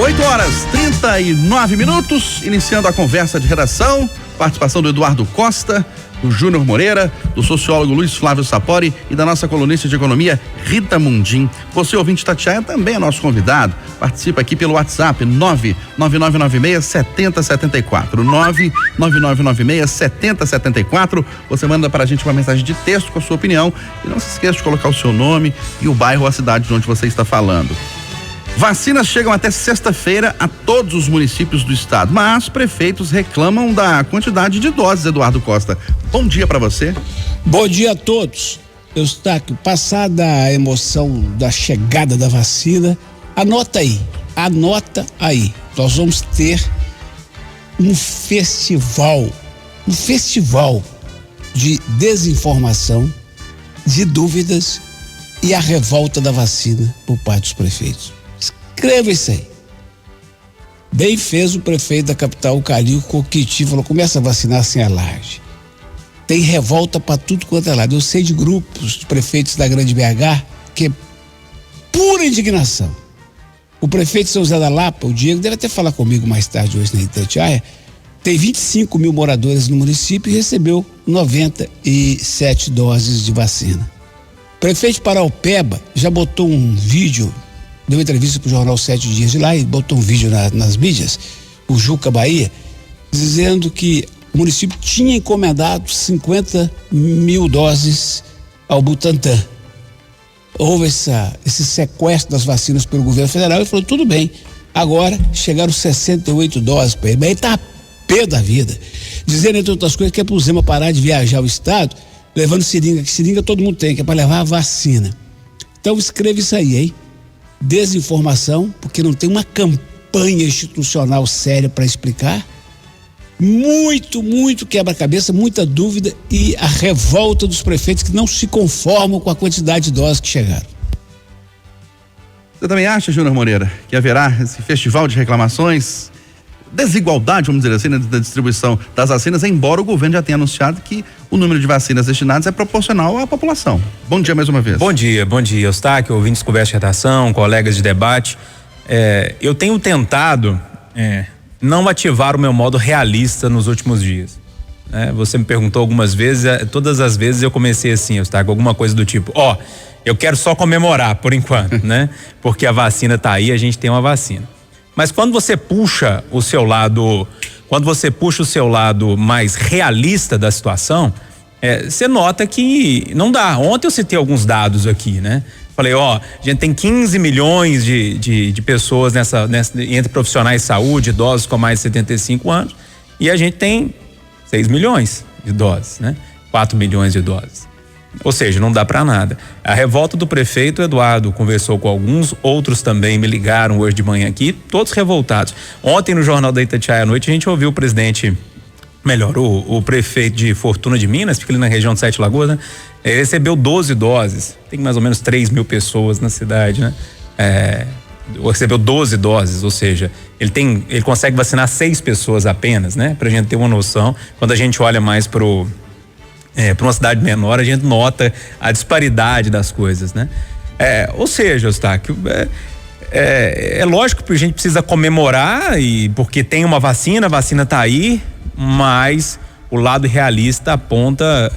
8h39, iniciando a conversa de redação, participação do Eduardo Costa, do Júnior Moreira, do sociólogo Luiz Flávio Sapori e da nossa colunista de economia, Rita Mundim. Você, ouvinte Itatiaia, também é nosso convidado. Participa aqui pelo WhatsApp 99996-7074. 99996-7074. Você manda para a gente uma mensagem de texto com a sua opinião e não se esqueça de colocar o seu nome e o bairro ou a cidade de onde você está falando. Vacinas chegam até sexta-feira a todos os municípios do estado, mas prefeitos reclamam da quantidade de doses, Eduardo Costa. Bom dia para você. Bom dia a todos. Eustáquio, passada a emoção da chegada da vacina, anota aí. Nós vamos ter um festival de desinformação, de dúvidas e a revolta da vacina por parte dos prefeitos. Escreva isso aí. Bem fez o prefeito da capital, o Calil Coquiti, falou: começa a vacinar sem alarde. Tem revolta para tudo quanto é lado. Eu sei de grupos de prefeitos da Grande BH que é pura indignação. O prefeito de São José da Lapa, o Diego, deve até falar comigo mais tarde hoje na Itatiaia, tem 25 mil moradores no município e recebeu 97 doses de vacina. O prefeito de Paraupeba já botou um vídeo, deu uma entrevista para o jornal 7 Dias de lá e botou um vídeo nas mídias, o Juca Bahia, dizendo que o município tinha encomendado 50 mil doses ao Butantan. Houve esse sequestro das vacinas pelo governo federal e falou: tudo bem, agora chegaram 68 doses para ele, mas ele tá pé da vida, dizendo, entre outras coisas, que é pro Zema parar de viajar ao estado levando seringa, que seringa todo mundo tem, que é para levar a vacina. Então escreva isso aí, hein? Desinformação, porque não tem uma campanha institucional séria para explicar. Muito quebra-cabeça, muita dúvida e a revolta dos prefeitos que não se conformam com a quantidade de doses que chegaram. Você também acha, Júnior Moreira, que haverá esse festival de reclamações, desigualdade, vamos dizer assim, da distribuição das vacinas, embora o governo já tenha anunciado que o número de vacinas destinadas é proporcional à população? Bom dia mais uma vez. Bom dia, Eustáquio, ouvintes, conversa de redação, colegas de debate. Eu tenho tentado não ativar o meu modo realista nos últimos dias. Você me perguntou algumas vezes, todas as vezes eu comecei assim, Eustáquio, alguma coisa do tipo: eu quero só comemorar por enquanto, né? Porque a vacina tá aí, a gente tem uma vacina. Mas quando você puxa o seu lado mais realista da situação, você nota que não dá. Ontem eu citei alguns dados aqui, né? Falei, a gente tem 15 milhões de pessoas entre profissionais de saúde, idosos com mais de 75 anos, e a gente tem 6 milhões de idosos, né? 4 milhões de idosos. Ou seja, não dá para nada. A revolta do prefeito, Eduardo, conversou com alguns, outros também me ligaram hoje de manhã aqui, todos revoltados. Ontem no Jornal da Itatiaia à noite a gente ouviu o prefeito de Fortuna de Minas, fica ali na região de Sete Lagoas, né? Ele recebeu 12 doses, tem mais ou menos 3 mil pessoas na cidade, né? Recebeu 12 doses, ou seja, ele consegue vacinar 6 pessoas apenas, né? Pra gente ter uma noção, quando a gente olha mais para uma cidade menor, a gente nota a disparidade das coisas, né? Ou seja, Eustáquio, é lógico que a gente precisa comemorar porque tem uma vacina, a vacina tá aí, mas o lado realista aponta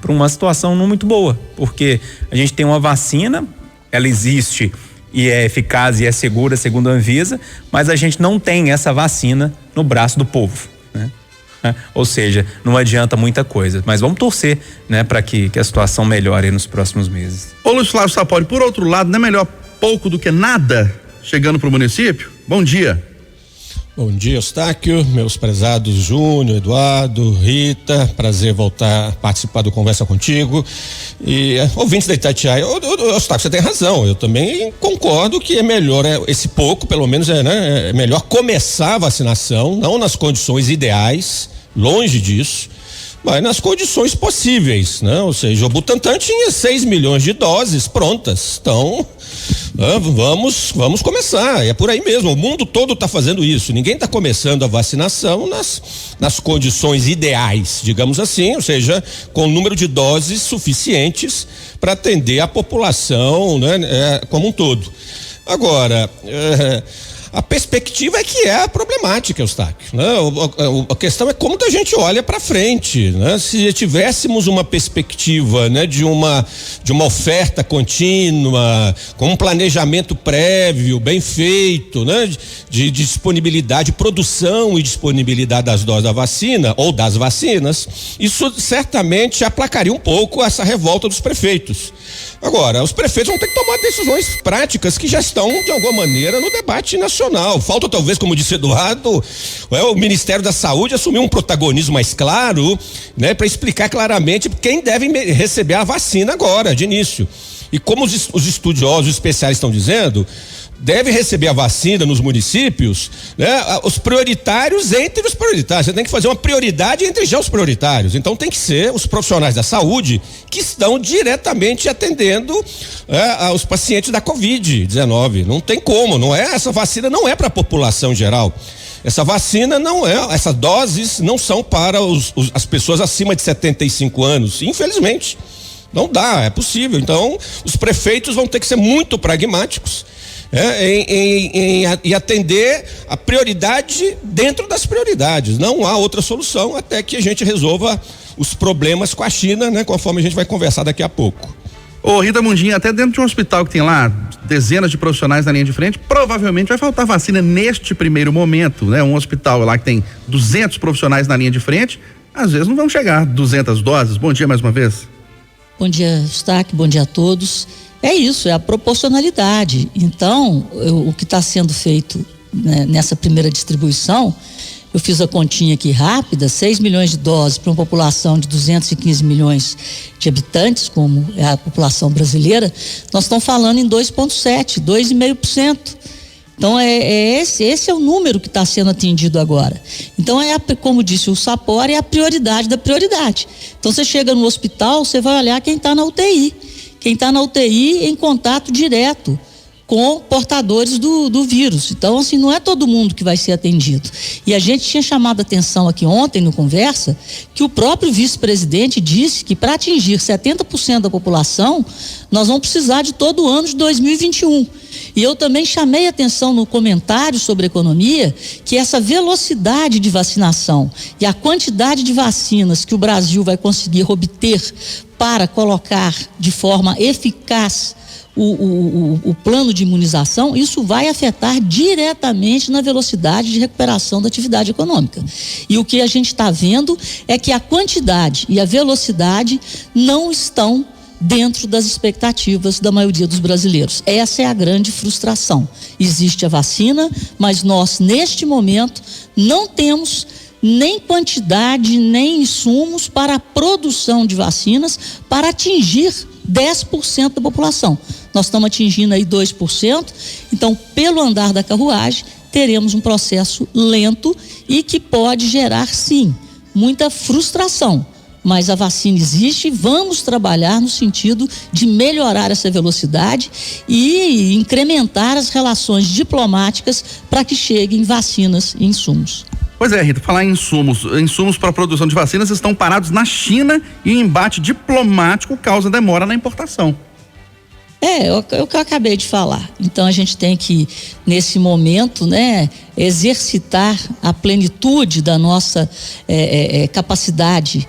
para uma situação não muito boa, porque a gente tem uma vacina, ela existe e é eficaz e é segura segundo a Anvisa, mas a gente não tem essa vacina no braço do povo, né? Ou seja, não adianta muita coisa, mas vamos torcer, né, para que a situação melhore nos próximos meses. Ô Luiz Flávio Sapori, por outro lado, não é melhor pouco do que nada chegando para o município? Bom dia. Bom dia, Eustáquio, meus prezados Júnior, Eduardo, Rita, prazer voltar a participar do Conversa Contigo e ouvintes da Itatiaia. Eustáquio, você tem razão, eu também concordo que é melhor, esse pouco, pelo menos é melhor começar a vacinação, não nas condições ideais, longe disso, mas nas condições possíveis, né? Ou seja, o Butantan tinha 6 milhões de doses prontas, então vamos começar, é por aí mesmo, o mundo todo está fazendo isso, ninguém está começando a vacinação nas condições ideais, digamos assim, ou seja, com o número de doses suficientes para atender a população, né, como um todo. Agora, A perspectiva é que é a problemática, Eustáquio, né? A questão é como que a gente olha para frente, né? Se tivéssemos uma perspectiva, né, de uma oferta contínua, com um planejamento prévio, bem feito, né, de disponibilidade, produção e disponibilidade das doses da vacina ou das vacinas, isso certamente aplacaria um pouco essa revolta dos prefeitos. Agora, os prefeitos vão ter que tomar decisões práticas que já estão, de alguma maneira, no debate nacional. Falta, talvez, como disse Eduardo, o Ministério da Saúde assumir um protagonismo mais claro, né, para explicar claramente quem deve receber a vacina agora, de início. E como os estudiosos especiais estão dizendo, deve receber a vacina nos municípios, né, os prioritários entre os prioritários. Você tem que fazer uma prioridade entre já os prioritários. Então tem que ser os profissionais da saúde que estão diretamente atendendo aos pacientes da Covid-19. Não tem como, não é? Essa vacina não é para a população geral. Essa vacina não é, essas doses não são para as pessoas acima de 75 anos, infelizmente. Não dá, é possível. Então, os prefeitos vão ter que ser muito pragmáticos em atender a prioridade dentro das prioridades. Não há outra solução até que a gente resolva os problemas com a China, né? Conforme a gente vai conversar daqui a pouco. Ô Rita Mundinha, até dentro de um hospital que tem lá dezenas de profissionais na linha de frente, provavelmente vai faltar vacina neste primeiro momento, né? Um hospital lá que tem 200 profissionais na linha de frente, às vezes não vão chegar 200 doses. Bom dia mais uma vez. Bom dia, Eustáquio, bom dia a todos. É isso, é a proporcionalidade. Então, o que está sendo feito, né, nessa primeira distribuição, eu fiz a continha aqui rápida, 6 milhões de doses para uma população de 215 milhões de habitantes, como é a população brasileira, nós estamos falando em 2,7%, 2,5%. Então, esse é o número que está sendo atendido agora. Então, como disse o Sapori, é a prioridade da prioridade. Então, você chega no hospital, você vai olhar quem está na UTI. Quem está na UTI em contato direto com portadores do vírus. Então, assim, não é todo mundo que vai ser atendido. E a gente tinha chamado a atenção aqui ontem no Conversa que o próprio vice-presidente disse que para atingir 70% da população, nós vamos precisar de todo o ano de 2021. E eu também chamei a atenção no comentário sobre economia que essa velocidade de vacinação e a quantidade de vacinas que o Brasil vai conseguir obter para colocar de forma eficaz o plano de imunização, isso vai afetar diretamente na velocidade de recuperação da atividade econômica. E o que a gente está vendo é que a quantidade e a velocidade não estão dentro das expectativas da maioria dos brasileiros. Essa é a grande frustração. Existe a vacina, mas nós, neste momento, não temos nem quantidade, nem insumos para a produção de vacinas para atingir 10% da população. Nós estamos atingindo aí 2%, então, pelo andar da carruagem, teremos um processo lento e que pode gerar, sim, muita frustração. Mas a vacina existe, vamos trabalhar no sentido de melhorar essa velocidade e incrementar as relações diplomáticas para que cheguem vacinas e insumos. Pois é, Rita, falar em insumos para a produção de vacinas estão parados na China e o embate diplomático causa demora na importação. É o que eu acabei de falar. Então a gente tem que, nesse momento, né, exercitar a plenitude da nossa capacidade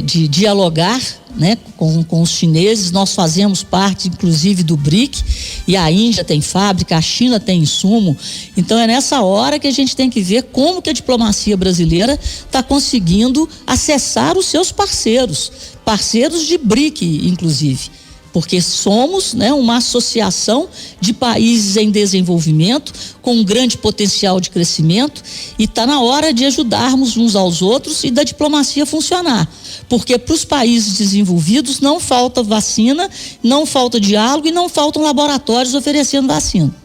de dialogar, né, com os chineses. Nós fazemos parte, inclusive, do BRIC, e a Índia tem fábrica, a China tem insumo. Então é nessa hora que a gente tem que ver como que a diplomacia brasileira está conseguindo acessar os seus parceiros de BRIC, inclusive. Porque somos, né, uma associação de países em desenvolvimento com um grande potencial de crescimento, e está na hora de ajudarmos uns aos outros e da diplomacia funcionar. Porque para os países desenvolvidos não falta vacina, não falta diálogo e não faltam laboratórios oferecendo vacina.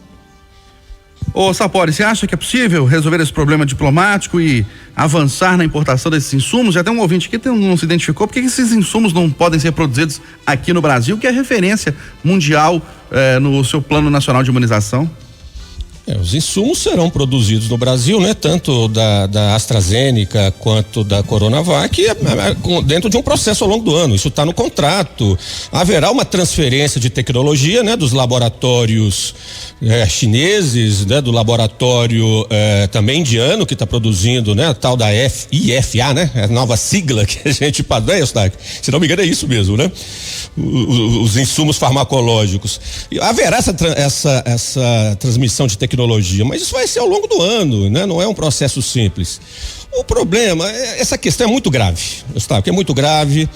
Ô Sapori, você acha que é possível resolver esse problema diplomático e avançar na importação desses insumos? Já tem um ouvinte aqui que não se identificou. Por que esses insumos não podem ser produzidos aqui no Brasil, que é referência mundial no seu plano nacional de imunização? Os insumos serão produzidos no Brasil, né? Tanto da AstraZeneca quanto da Coronavac, dentro de um processo ao longo do ano. Isso está no contrato. Haverá uma transferência de tecnologia, né? Dos laboratórios chineses, né? Do laboratório também indiano que está produzindo, né? A tal da IFA, né? A nova sigla que a gente padrão, Eustáquio? Se não me engano é isso mesmo, né? Os insumos farmacológicos. E haverá essa transmissão de tecnologia, mas isso vai ser ao longo do ano, né? Não é um processo simples. O problema, essa questão é muito grave, Eustáquio, é muito grave.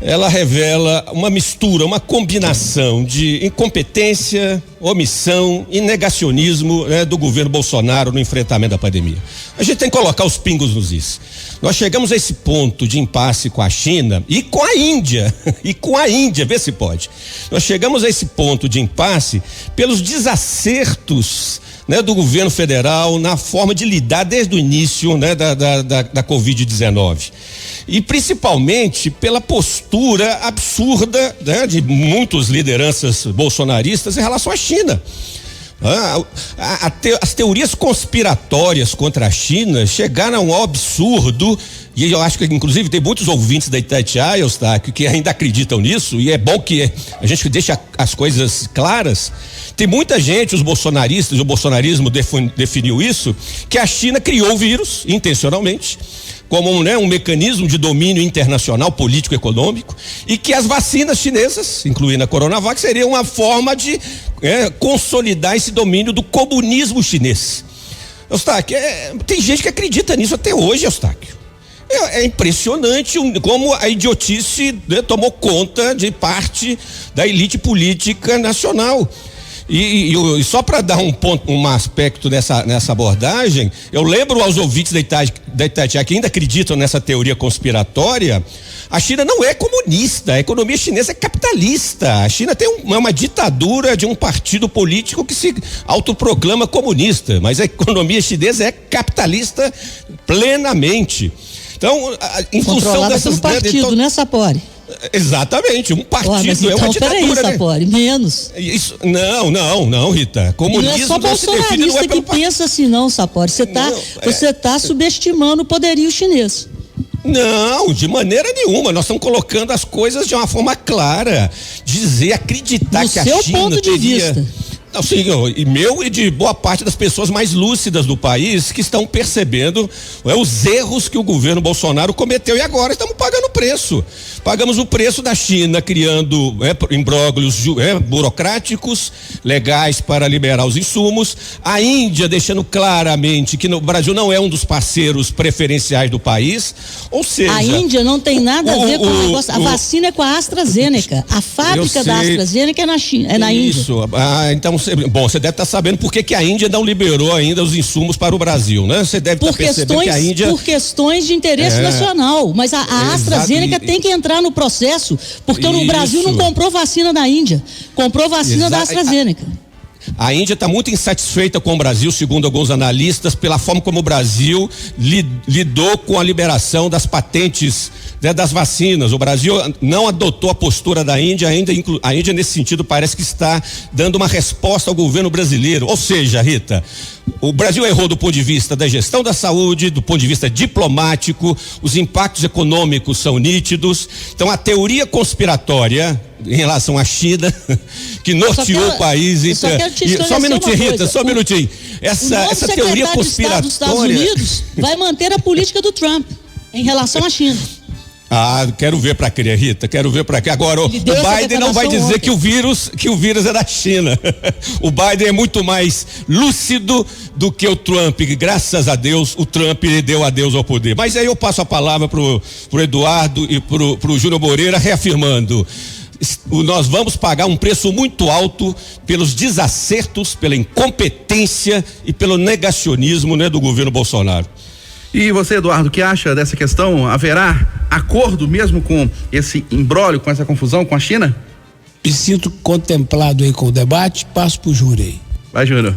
Ela revela uma mistura, uma combinação de incompetência, omissão e negacionismo, né, do governo Bolsonaro no enfrentamento da pandemia. A gente tem que colocar os pingos nos is. Nós chegamos a esse ponto de impasse com a China e com a Índia, vê se pode. Nós chegamos a esse ponto de impasse pelos desacertos, né, do governo federal na forma de lidar desde o início, né, da Covid-19. E principalmente pela postura absurda, né, de muitas lideranças bolsonaristas em relação à China. As teorias conspiratórias contra a China chegaram ao absurdo, e eu acho que inclusive tem muitos ouvintes da Itatiaia, Eustáquio, que ainda acreditam nisso, e é bom que a gente deixe as coisas claras. Tem muita gente, os bolsonaristas, o bolsonarismo definiu isso, que a China criou o vírus intencionalmente, como um mecanismo de domínio internacional, político, econômico, e que as vacinas chinesas, incluindo a Coronavac, seriam uma forma de consolidar esse domínio do comunismo chinês. Eustáquio, tem gente que acredita nisso até hoje, Eustáquio. É impressionante como a idiotice, né, tomou conta de parte da elite política nacional. E só para dar um aspecto nessa abordagem, eu lembro aos ouvintes da Itatiaia que ainda acreditam nessa teoria conspiratória, a China não é comunista, a economia chinesa é capitalista. A China tem uma ditadura de um partido político que se autoproclama comunista, mas a economia chinesa é capitalista plenamente. Então, em função dessas... Controlada pelo partido, né, Sapori? Exatamente, um partido mas então, é uma ditadura, peraí, né? Sapori, menos. Isso, não, Rita. Comunismo não é só bolsonarista que pensa assim, não, Sapori. Você tá subestimando o poderio chinês. Não, de maneira nenhuma. Nós estamos colocando as coisas de uma forma clara. Acreditar que a China do seu ponto de vista. Não, sim, e meu e de boa parte das pessoas mais lúcidas do país que estão percebendo os erros que o governo Bolsonaro cometeu e agora estamos pagando o preço. Pagamos o preço da China criando imbróglios burocráticos, legais para liberar os insumos. A Índia deixando claramente que o Brasil não é um dos parceiros preferenciais do país. Ou seja, a Índia não tem nada a ver com o negócio. A vacina é com a AstraZeneca. A fábrica da AstraZeneca é na China, é na Índia. Isso. Então, bom, você deve estar sabendo por que a Índia não liberou ainda os insumos para o Brasil, né? Você deve estar percebendo que a Índia... Por questões de interesse nacional, mas a AstraZeneca tem que entrar no processo, porque o Brasil não comprou vacina da Índia, comprou vacina da AstraZeneca. A Índia está muito insatisfeita com o Brasil, segundo alguns analistas, pela forma como o Brasil lidou com a liberação das patentes, né, das vacinas. O Brasil não adotou a postura da Índia, a Índia nesse sentido parece que está dando uma resposta ao governo brasileiro. Ou seja, Rita, o Brasil errou do ponto de vista da gestão da saúde, do ponto de vista diplomático, os impactos econômicos são nítidos. Então a teoria conspiratória em relação à China, que norteou o país. Só um minutinho, Rita, só um minutinho. Essa teoria conspiratória dos Estados Unidos vai manter a política do Trump em relação à China. Quero ver pra crer, Rita, quero ver pra crer. Agora, o Biden não vai dizer que o vírus é da China. O Biden é muito mais lúcido do que o Trump. Graças a Deus, o Trump deu adeus ao poder. Mas aí eu passo a palavra pro Eduardo e pro Júnior Moreira, reafirmando: nós vamos pagar um preço muito alto pelos desacertos, pela incompetência e pelo negacionismo, né, do governo Bolsonaro. E você, Eduardo, o que acha dessa questão? Haverá acordo mesmo com esse imbróglio, com essa confusão com a China? Me sinto contemplado aí com o debate, passo pro Júnior aí. Vai, Júnior.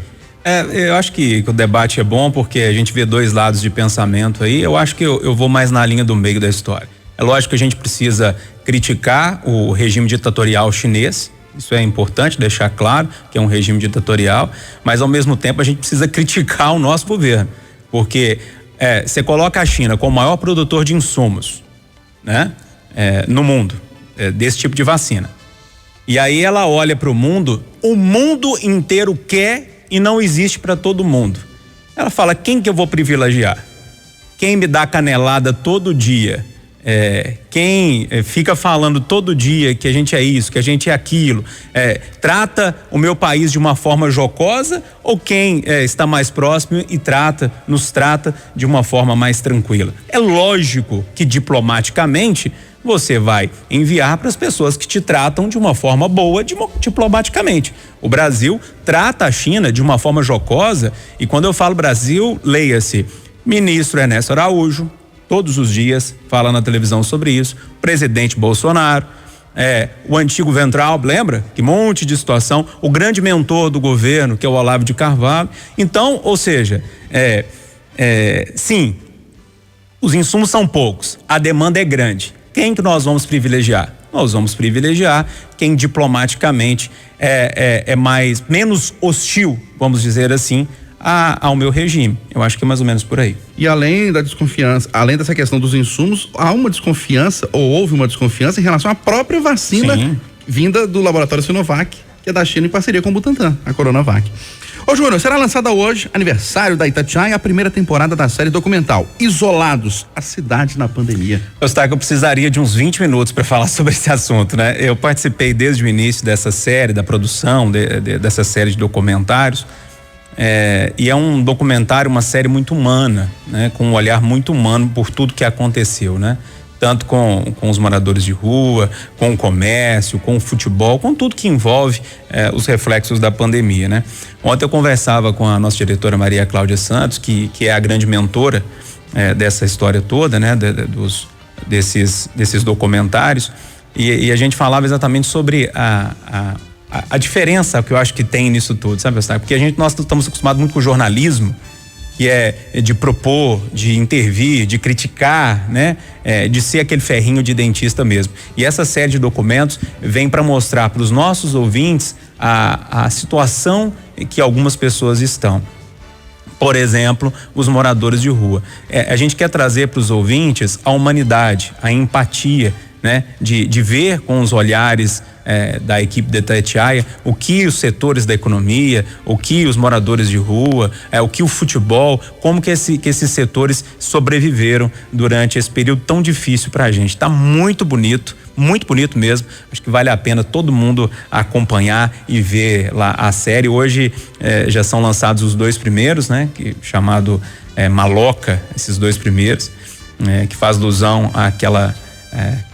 Eu acho que o debate é bom porque a gente vê dois lados de pensamento aí. Eu acho que eu vou mais na linha do meio da história. É lógico que a gente precisa criticar o regime ditatorial chinês, Isso é importante deixar claro que é um regime ditatorial, mas ao mesmo tempo a gente precisa criticar o nosso governo, porque você coloca a China como o maior produtor de insumos, né? No mundo, desse tipo de vacina. E aí ela olha para o mundo inteiro quer e não existe para todo mundo. Ela fala, quem que eu vou privilegiar? Quem me dá canelada todo dia? Quem fica falando todo dia que a gente é isso, que a gente é aquilo, trata o meu país de uma forma jocosa, ou quem está mais próximo e nos trata de uma forma mais tranquila? É lógico que diplomaticamente você vai enviar para as pessoas que te tratam de uma forma boa diplomaticamente. O Brasil trata a China de uma forma jocosa, e quando eu falo Brasil, leia-se ministro Ernesto Araújo, todos os dias fala na televisão sobre isso, presidente Bolsonaro, o antigo Ventral, lembra? Que monte de situação, o grande mentor do governo, que é o Olavo de Carvalho. Então, ou seja, sim, os insumos são poucos, a demanda é grande. Quem que nós vamos privilegiar? Nós vamos privilegiar quem diplomaticamente menos hostil, vamos dizer assim, ao meu regime. Eu acho que é mais ou menos por aí. E além da desconfiança, além dessa questão dos insumos, há uma desconfiança, ou houve uma desconfiança em relação à própria vacina vinda do laboratório Sinovac, que é da China em parceria com o Butantan, a Coronavac. Ô Júnior, será lançada hoje, aniversário da Itatiaia, a primeira temporada da série documental Isolados, a cidade na pandemia. Eu precisaria de uns 20 minutos para falar sobre esse assunto, né? Eu participei desde o início dessa série, da produção dessa série de documentários, e é um documentário, uma série muito humana, né? Com um olhar muito humano por tudo que aconteceu, né? Tanto com os moradores de rua, com o comércio, com o futebol, com tudo que envolve os reflexos da pandemia, né? Ontem eu conversava com a nossa diretora Maria Cláudia Santos, que é a grande mentora dessa história toda, né? Desses documentários, e a gente falava exatamente sobre a diferença que eu acho que tem nisso tudo, sabe? Porque nós estamos acostumados muito com o jornalismo, que é de propor, de intervir, de criticar, né? De ser aquele ferrinho de dentista mesmo. E essa série de documentos vem para mostrar para os nossos ouvintes a situação em que algumas pessoas estão. Por exemplo, os moradores de rua. A gente quer trazer para os ouvintes a humanidade, a empatia, né? De ver com os olhares da equipe da Itatiaia o que os setores da economia, o que os moradores de rua, o que o futebol, como que esses setores sobreviveram durante esse período tão difícil pra gente. Tá muito bonito mesmo. Acho que vale a pena todo mundo acompanhar e ver lá a série. Hoje já são lançados os 2 primeiros, né? Chamado Maloca, esses 2 primeiros, que faz alusão àquela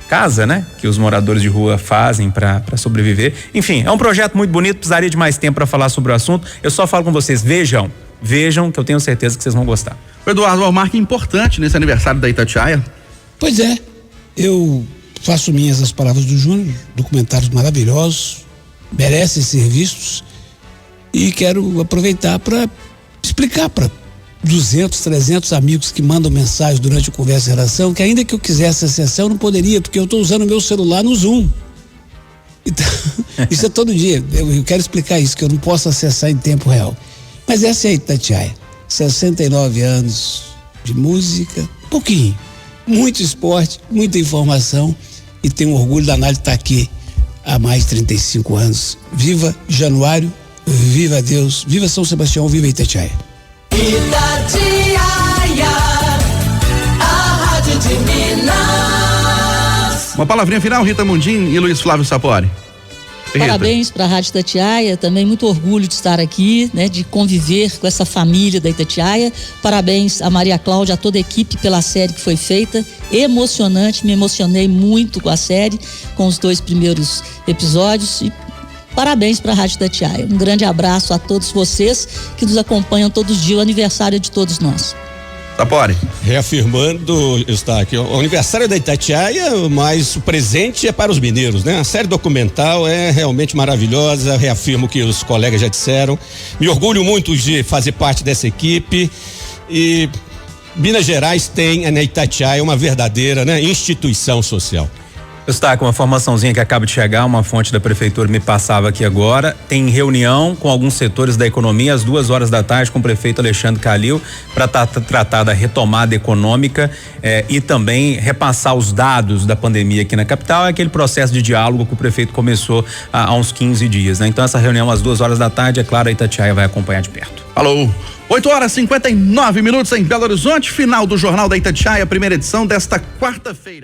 casa, né? Que os moradores de rua fazem para sobreviver. Enfim, é um projeto muito bonito, precisaria de mais tempo para falar sobre o assunto. Eu só falo com vocês, vejam, que eu tenho certeza que vocês vão gostar. O Eduardo, uma marca importante nesse aniversário da Itatiaia. Pois é, eu faço minhas as palavras do Júnior, documentários maravilhosos, merecem ser vistos, e quero aproveitar para explicar para 200, 300 amigos que mandam mensagem durante o Conversa e Redação, que ainda que eu quisesse acessar, eu não poderia, porque eu estou usando o meu celular no Zoom. Então, isso é todo dia. Eu quero explicar isso, que eu não posso acessar em tempo real. Mas essa é a Itatiaia. 69 anos de música, pouquinho. Muito esporte, muita informação, e tenho orgulho danado de estar aqui há mais de 35 anos. Viva Januário, viva Deus, viva São Sebastião, viva Itatiaia. Itatiaia, a rádio de Minas. Uma palavrinha final, Rita Mundim e Luiz Flávio Sapori. Parabéns para a Rádio Itatiaia, também muito orgulho de estar aqui, né, de conviver com essa família da Itatiaia. Parabéns a Maria Cláudia, a toda a equipe pela série que foi feita, emocionante, me emocionei muito com a série, com os 2 primeiros episódios, e parabéns para a Rádio Itatiaia. Um grande abraço a todos vocês que nos acompanham todos os dias, o aniversário de todos nós. Sapori. Reafirmando, está aqui, o aniversário da Itatiaia, mas o presente é para os mineiros, né? A série documental é realmente maravilhosa, reafirmo o que os colegas já disseram. Me orgulho muito de fazer parte dessa equipe, e Minas Gerais tem na Itatiaia uma verdadeira, né, instituição social. Está com uma informaçãozinha que acaba de chegar, uma fonte da prefeitura me passava aqui agora. Tem reunião com alguns setores da economia às 2 horas da tarde com o prefeito Alexandre Calil para tratar da retomada econômica e também repassar os dados da pandemia aqui na capital. É aquele processo de diálogo que o prefeito começou há uns 15 dias, né? Então essa reunião às 2 horas da tarde, é claro, a Itatiaia vai acompanhar de perto. Alô, 8h59 em Belo Horizonte, final do Jornal da Itatiaia, primeira edição desta quarta-feira.